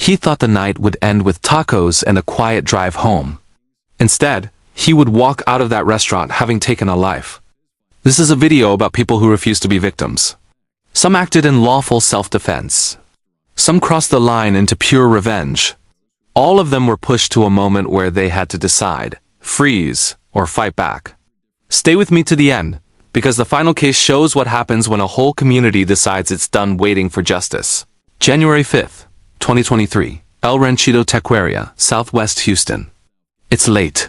He thought the night would end with tacos and a quiet drive home. Instead, he would walk out of that restaurant having taken a life. This is a video about people who refuse to be victims. Some acted in lawful self-defense. Some crossed the line into pure revenge. All of them were pushed to a moment where they had to decide, freeze, or fight back. Stay with me to the end, because the final case shows what happens when a whole community decides it's done waiting for justice. January 5th, 2023, El Ranchito Taqueria, Southwest Houston. It's late.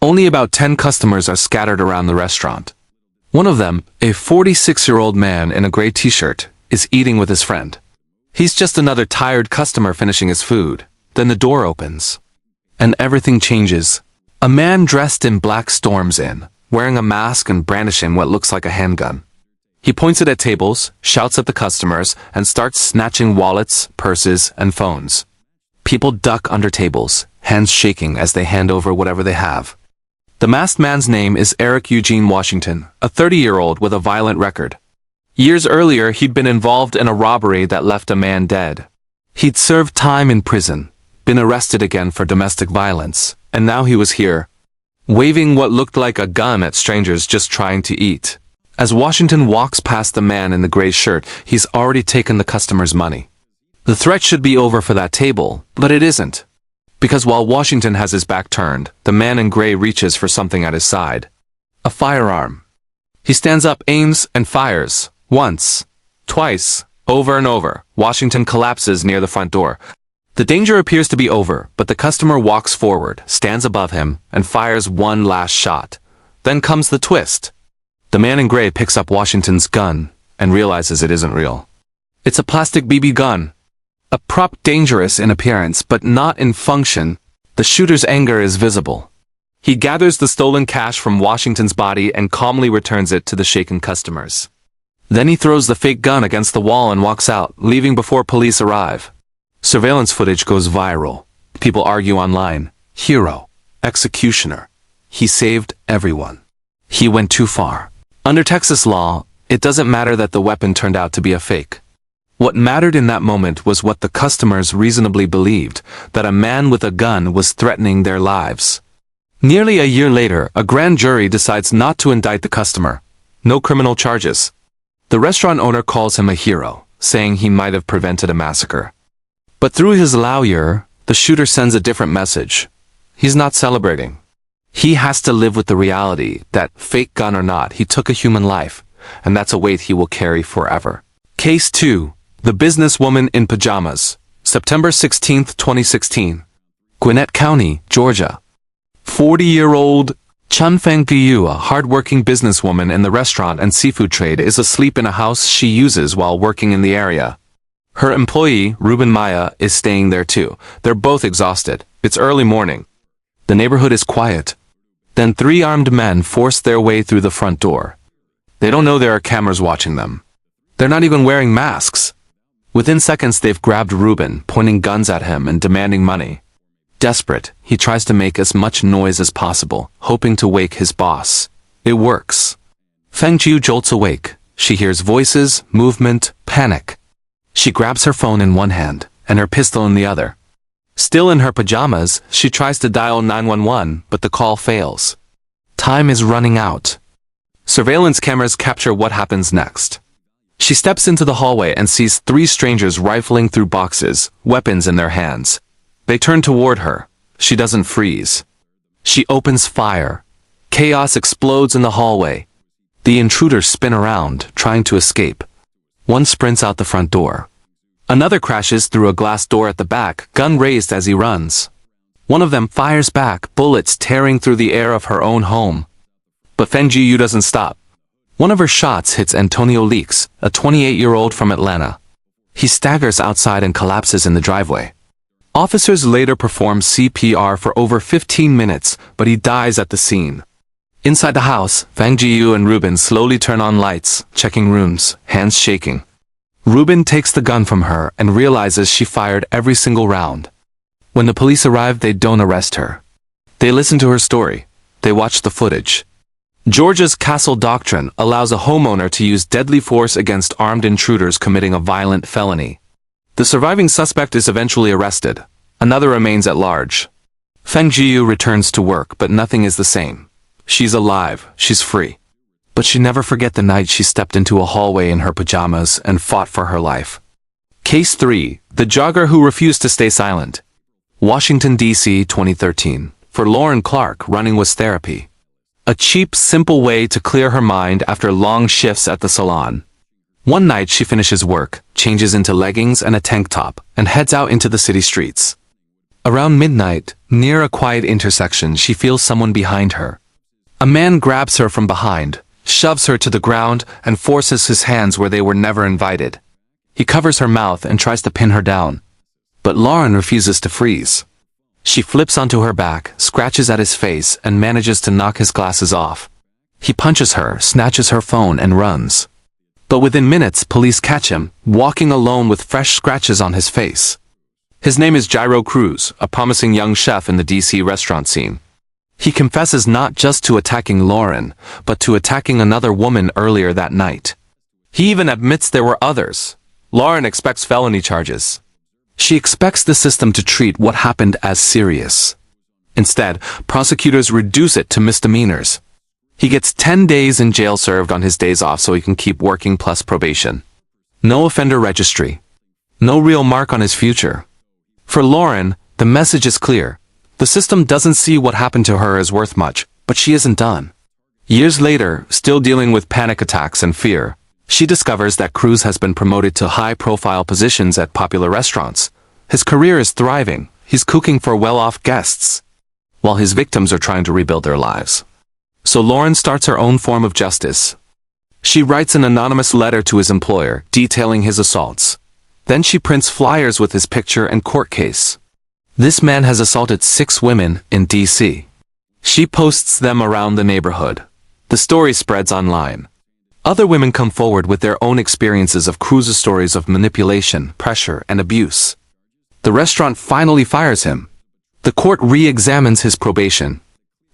Only about 10 customers are scattered around the restaurant. One of them, a 46-year-old man in a gray t-shirt, is eating with his friend. He's just another tired customer finishing his food. Then the door opens. And everything changes. A man dressed in black storms in, wearing a mask and brandishing what looks like a handgun. He points it at tables, shouts at the customers, and starts snatching wallets, purses, and phones. People duck under tables, hands shaking as they hand over whatever they have. The masked man's name is Eric Eugene Washington, a 30-year-old with a violent record. Years earlier, he'd been involved in a robbery that left a man dead. He'd served time in prison, been arrested again for domestic violence, and now he was here, waving what looked like a gun at strangers just trying to eat. As Washington walks past the man in the gray shirt, he's already taken the customer's money. The threat should be over for that table, but it isn't. Because while Washington has his back turned, the man in gray reaches for something at his side. A firearm. He stands up, aims, and fires. Once. Twice. Over and over. Washington collapses near the front door. The danger appears to be over, but the customer walks forward, stands above him, and fires one last shot. Then comes the twist. The man in gray picks up Washington's gun and realizes it isn't real. It's a plastic BB gun. A prop dangerous in appearance, but not in function. The shooter's anger is visible. He gathers the stolen cash from Washington's body and calmly returns it to the shaken customers. Then he throws the fake gun against the wall and walks out, leaving before police arrive. Surveillance footage goes viral. People argue online. Hero. Executioner. He saved everyone. He went too far. Under Texas law, it doesn't matter that the weapon turned out to be a fake. What mattered in that moment was what the customers reasonably believed, that a man with a gun was threatening their lives. Nearly a year later, a grand jury decides not to indict the customer. No criminal charges. The restaurant owner calls him a hero, saying he might have prevented a massacre. But through his lawyer, the shooter sends a different message. He's not celebrating. He has to live with the reality that, fake gun or not, he took a human life, and that's a weight he will carry forever. Case 2. The Businesswoman in Pajamas. September 16, 2016. Gwinnett County, Georgia. 40-year-old Chun Feng-Giyu, a hard-working businesswoman in the restaurant and seafood trade, is asleep in a house she uses while working in the area. Her employee, Ruben Maya, is staying there too. They're both exhausted. It's early morning. The neighborhood is quiet. Then 3 armed men force their way through the front door. They don't know there are cameras watching them. They're not even wearing masks. Within seconds, they've grabbed Ruben, pointing guns at him and demanding money. Desperate, he tries to make as much noise as possible, hoping to wake his boss. It works. Feng-Giyu jolts awake. She hears voices, movement, panic. She grabs her phone in one hand and her pistol in the other. Still in her pajamas, she tries to dial 911, but the call fails. Time is running out. Surveillance cameras capture what happens next. She steps into the hallway and sees 3 strangers rifling through boxes, weapons in their hands. They turn toward her. She doesn't freeze. She opens fire. Chaos explodes in the hallway. The intruders spin around, trying to escape. One sprints out the front door. Another crashes through a glass door at the back, gun raised as he runs. One of them fires back, bullets tearing through the air of her own home. But Feng-Giyu doesn't stop. One of her shots hits Antonio Leaks, a 28-year-old from Atlanta. He staggers outside and collapses in the driveway. Officers later perform CPR for over 15 minutes, but he dies at the scene. Inside the house, Feng-Giyu and Ruben slowly turn on lights, checking rooms, hands shaking. Ruben takes the gun from her and realizes she fired every single round. When the police arrive, they don't arrest her. They listen to her story. They watch the footage. Georgia's castle doctrine allows a homeowner to use deadly force against armed intruders committing a violent felony. The surviving suspect is eventually arrested. Another remains at large. Feng Jiu returns to work, but nothing is the same. She's alive, she's free. But she never forget the night she stepped into a hallway in her pajamas and fought for her life. Case 3. The Jogger Who Refused to Stay Silent. Washington, D.C., 2013. For Lauren Clark, running was therapy. A cheap, simple way to clear her mind after long shifts at the salon. One night she finishes work, changes into leggings and a tank top, and heads out into the city streets. Around midnight, near a quiet intersection, she feels someone behind her. A man grabs her from behind, shoves her to the ground, and forces his hands where they were never invited. He covers her mouth and tries to pin her down. But Lauren refuses to freeze. She flips onto her back, scratches at his face, and manages to knock his glasses off. He punches her, snatches her phone, and runs. But within minutes, police catch him, walking alone with fresh scratches on his face. His name is Jairo Cruz, a promising young chef in the DC restaurant scene. He confesses not just to attacking Lauren, but to attacking another woman earlier that night. He even admits there were others. Lauren expects felony charges. She expects the system to treat what happened as serious. Instead, prosecutors reduce it to misdemeanors. He gets 10 days in jail served on his days off so he can keep working plus probation. No offender registry. No real mark on his future. For Lauren, the message is clear. The system doesn't see what happened to her as worth much, but she isn't done. Years later, still dealing with panic attacks and fear, she discovers that Cruz has been promoted to high-profile positions at popular restaurants. His career is thriving. He's cooking for well-off guests, while his victims are trying to rebuild their lives. So Lauren starts her own form of justice. She writes an anonymous letter to his employer, detailing his assaults. Then she prints flyers with his picture and court case. This man has assaulted 6 women in D.C. She posts them around the neighborhood. The story spreads online. Other women come forward with their own experiences of Cruz's stories of manipulation, pressure, and abuse. The restaurant finally fires him. The court re-examines his probation.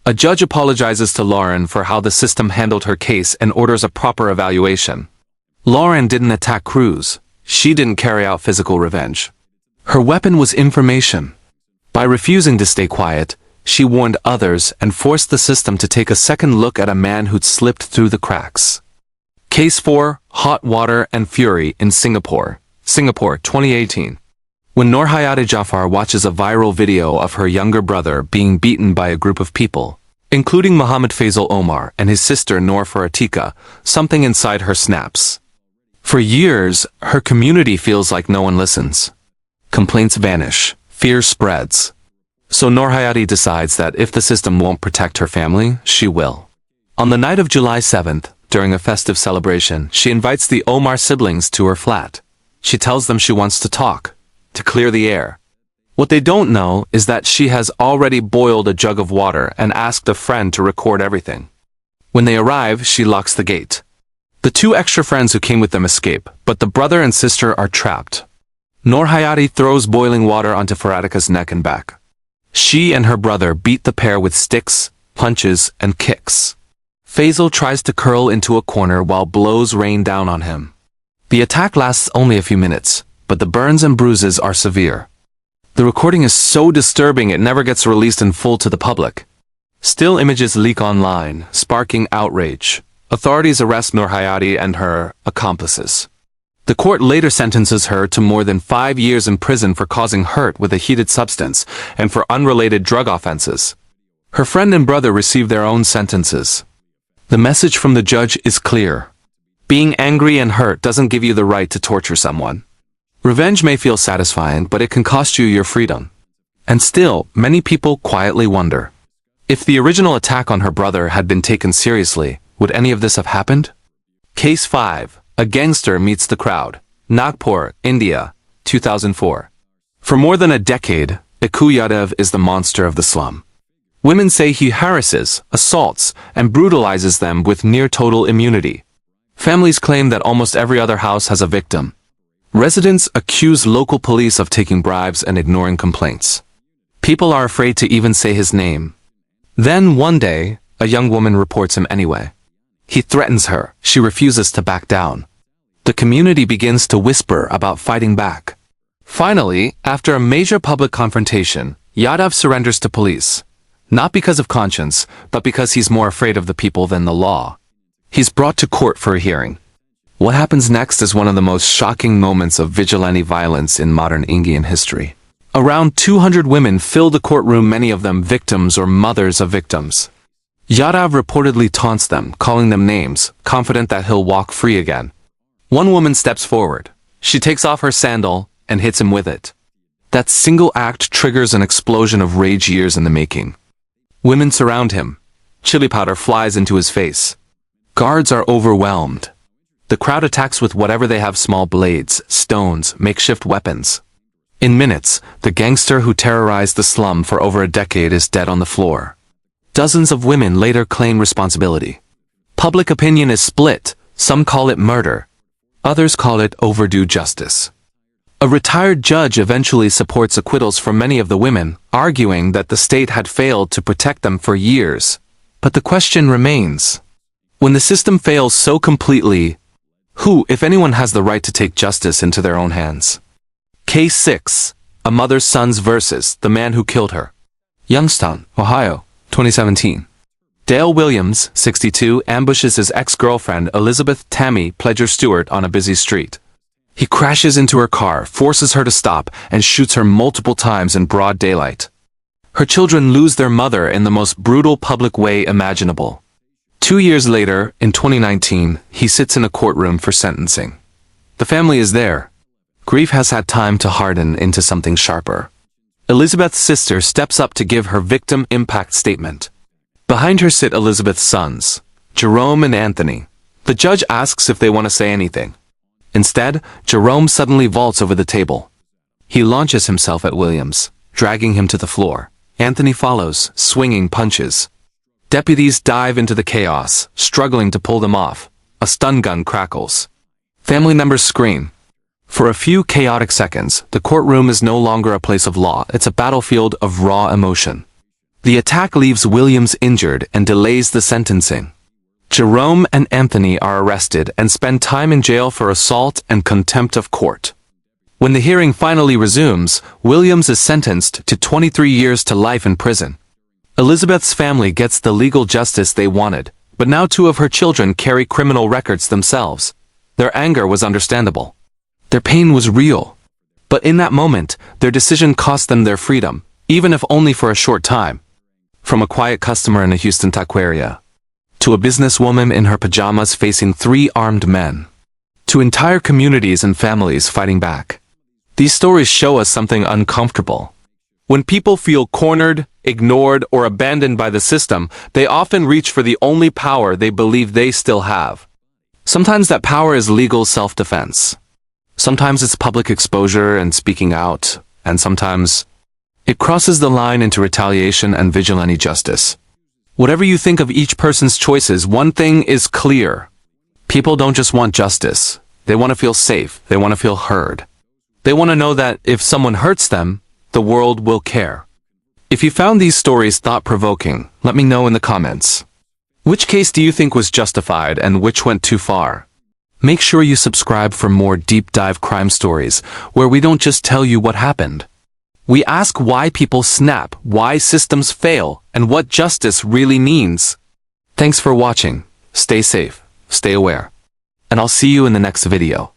A judge apologizes to Lauren for how the system handled her case and orders a proper evaluation. Lauren didn't attack Cruz. She didn't carry out physical revenge. Her weapon was information. By refusing to stay quiet, she warned others and forced the system to take a second look at a man who'd slipped through the cracks. Case 4. Hot Water and Fury in Singapore. Singapore, 2018. When Nurhayati Jafar watches a viral video of her younger brother being beaten by a group of people, including Muhammad Faisal Omar and his sister Noor Faratika, something inside her snaps. For years, her community feels like no one listens. Complaints vanish. Fear spreads. So Nurhayati decides that if the system won't protect her family, she will. On the night of July 7th, during a festive celebration, she invites the Omar siblings to her flat. She tells them she wants to talk, to clear the air. What they don't know is that she has already boiled a jug of water and asked a friend to record everything. When they arrive, she locks the gate. The 2 extra friends who came with them escape, but the brother and sister are trapped. Nurhayati throws boiling water onto Faratika's neck and back. She and her brother beat the pair with sticks, punches, and kicks. Faisal tries to curl into a corner while blows rain down on him. The attack lasts only a few minutes, but the burns and bruises are severe. The recording is so disturbing it never gets released in full to the public. Still images leak online, sparking outrage. Authorities arrest Nurhayati and her accomplices. The court later sentences her to more than 5 years in prison for causing hurt with a heated substance and for unrelated drug offenses. Her friend and brother receive their own sentences. The message from the judge is clear. Being angry and hurt doesn't give you the right to torture someone. Revenge may feel satisfying, but it can cost you your freedom. And still, many people quietly wonder, if the original attack on her brother had been taken seriously, would any of this have happened? Case 5. A Gangster Meets the Crowd. Nagpur, India, 2004. For more than a decade, Ikku Yadav is the monster of the slum. Women say he harasses, assaults, and brutalizes them with near-total immunity. Families claim that almost every other house has a victim. Residents accuse local police of taking bribes and ignoring complaints. People are afraid to even say his name. Then, one day, a young woman reports him anyway. He threatens her. She refuses to back down. The community begins to whisper about fighting back. Finally, after a major public confrontation, Yadav surrenders to police. Not because of conscience, but because he's more afraid of the people than the law. He's brought to court for a hearing. What happens next is one of the most shocking moments of vigilante violence in modern Indian history. Around 200 women fill the courtroom, many of them victims or mothers of victims. Yadav reportedly taunts them, calling them names, confident that he'll walk free again. One woman steps forward. She takes off her sandal and hits him with it. That single act triggers an explosion of rage years in the making. Women surround him. Chili powder flies into his face. Guards are overwhelmed. The crowd attacks with whatever they have: small blades, stones, makeshift weapons. In minutes, the gangster who terrorized the slum for over a decade is dead on the floor. Dozens of women later claim responsibility. Public opinion is split. Some call it murder. Others call it overdue justice. A retired judge eventually supports acquittals for many of the women, arguing that the state had failed to protect them for years. But the question remains: when the system fails so completely, who, if anyone, has the right to take justice into their own hands? Case 6. A mother's sons versus the man who killed her. Youngstown, Ohio, 2017. Dale Williams, 62, ambushes his ex-girlfriend Elizabeth Tammy Pledger Stewart on a busy street. He crashes into her car, forces her to stop, and shoots her multiple times in broad daylight. Her children lose their mother in the most brutal public way imaginable. 2 years later, in 2019, he sits in a courtroom for sentencing. The family is there. Grief has had time to harden into something sharper. Elizabeth's sister steps up to give her victim impact statement. Behind her sit Elizabeth's sons, Jerome and Anthony. The judge asks if they want to say anything. Instead, Jerome suddenly vaults over the table. He launches himself at Williams, dragging him to the floor. Anthony follows, swinging punches. Deputies dive into the chaos, struggling to pull them off. A stun gun crackles. Family members scream. For a few chaotic seconds, the courtroom is no longer a place of law. It's a battlefield of raw emotion. The attack leaves Williams injured and delays the sentencing. Jerome and Anthony are arrested and spend time in jail for assault and contempt of court. When the hearing finally resumes, Williams is sentenced to 23 years to life in prison. Elizabeth's family gets the legal justice they wanted, but now 2 of her children carry criminal records themselves. Their anger was understandable. Their pain was real. But in that moment, their decision cost them their freedom, even if only for a short time. From a quiet customer in a Houston taqueria, to a businesswoman in her pajamas facing 3 armed men, to entire communities and families fighting back. These stories show us something uncomfortable. When people feel cornered, ignored, or abandoned by the system, they often reach for the only power they believe they still have. Sometimes that power is legal self-defense. Sometimes it's public exposure and speaking out, and sometimes it crosses the line into retaliation and vigilante justice. Whatever you think of each person's choices, one thing is clear. People don't just want justice. They want to feel safe. They want to feel heard. They want to know that if someone hurts them, the world will care. If you found these stories thought-provoking, let me know in the comments. Which case do you think was justified and which went too far? Make sure you subscribe for more deep-dive crime stories, where we don't just tell you what happened. We ask why people snap, why systems fail, and what justice really means. Thanks for watching. Stay safe, stay aware, and I'll see you in the next video.